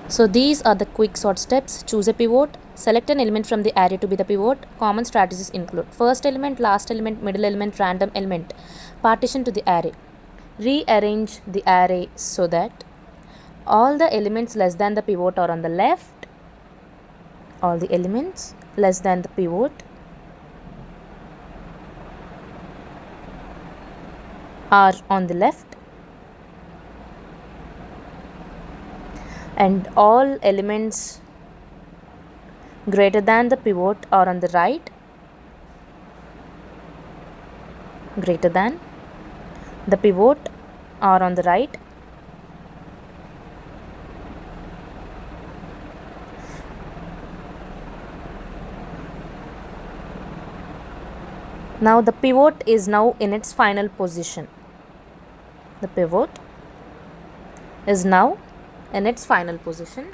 So these are the quick sort steps. Choose a pivot. Select an element from the array to be the pivot. Common strategies include first element, last element, middle element, random element. Partition to the array. Rearrange the array so that all the elements less than the pivot are on the left. All the elements less than the pivot are on the left, and all elements greater than the pivot are on the right. Greater than the pivot are on the right. Now the pivot is now in its final position. The pivot is now in its final position.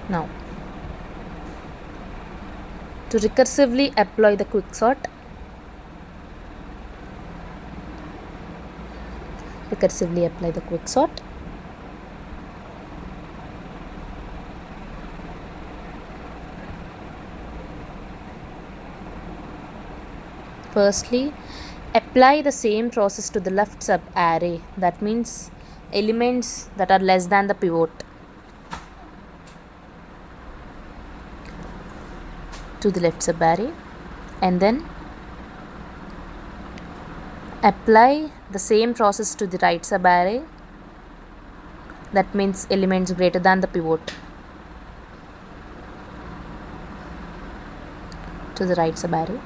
Now, to recursively apply the quicksort, firstly, apply the same process to the left sub array. That means elements that are less than the pivot to the left sub array, and then apply the same process to the right sub array. That means elements greater than the pivot to the right sub array.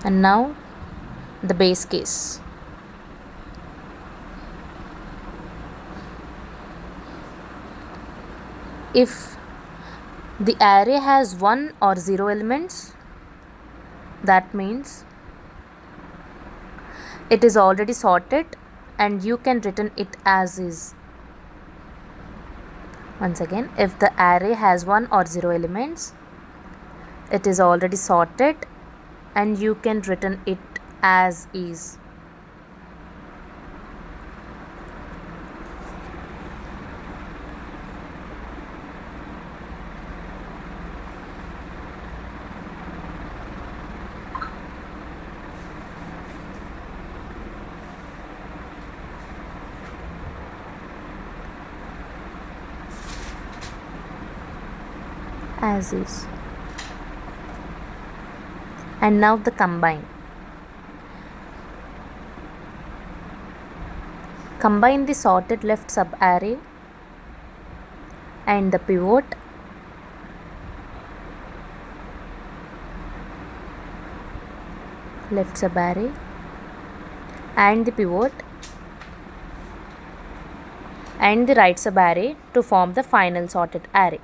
And now the base case. If the array has 1 or 0 elements, that means it is already sorted and you can return it as is. Once again, if the array has 1 or 0 elements, it is already sorted and you can return it as is. And now the combine. Combine the sorted left sub array and the pivot left sub array and the pivot and the right sub array to form the final sorted array.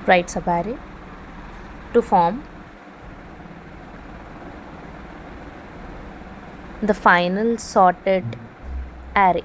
Right sub array to form the final sorted array.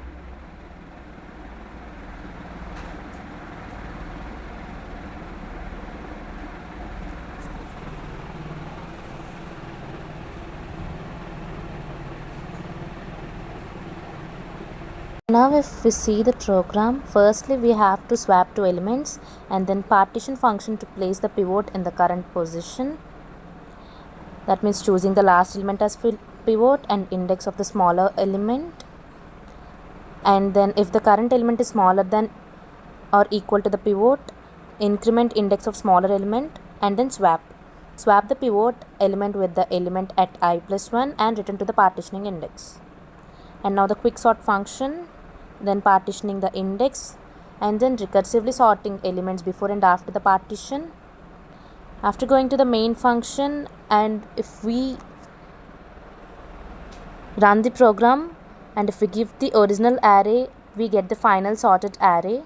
Now if we see the program, firstly we have to swap two elements and then partition function to place the pivot in the current position. That means choosing the last element as pivot and index of the smaller element. And then if the current element is smaller than or equal to the pivot, increment index of smaller element and then swap the pivot element with the element at I plus 1 and return to the partitioning index. And now the quicksort function, then partitioning the index and then recursively sorting elements before and after the partition. After going to the main function, and if we run the program and if we give the original array, we get the final sorted array.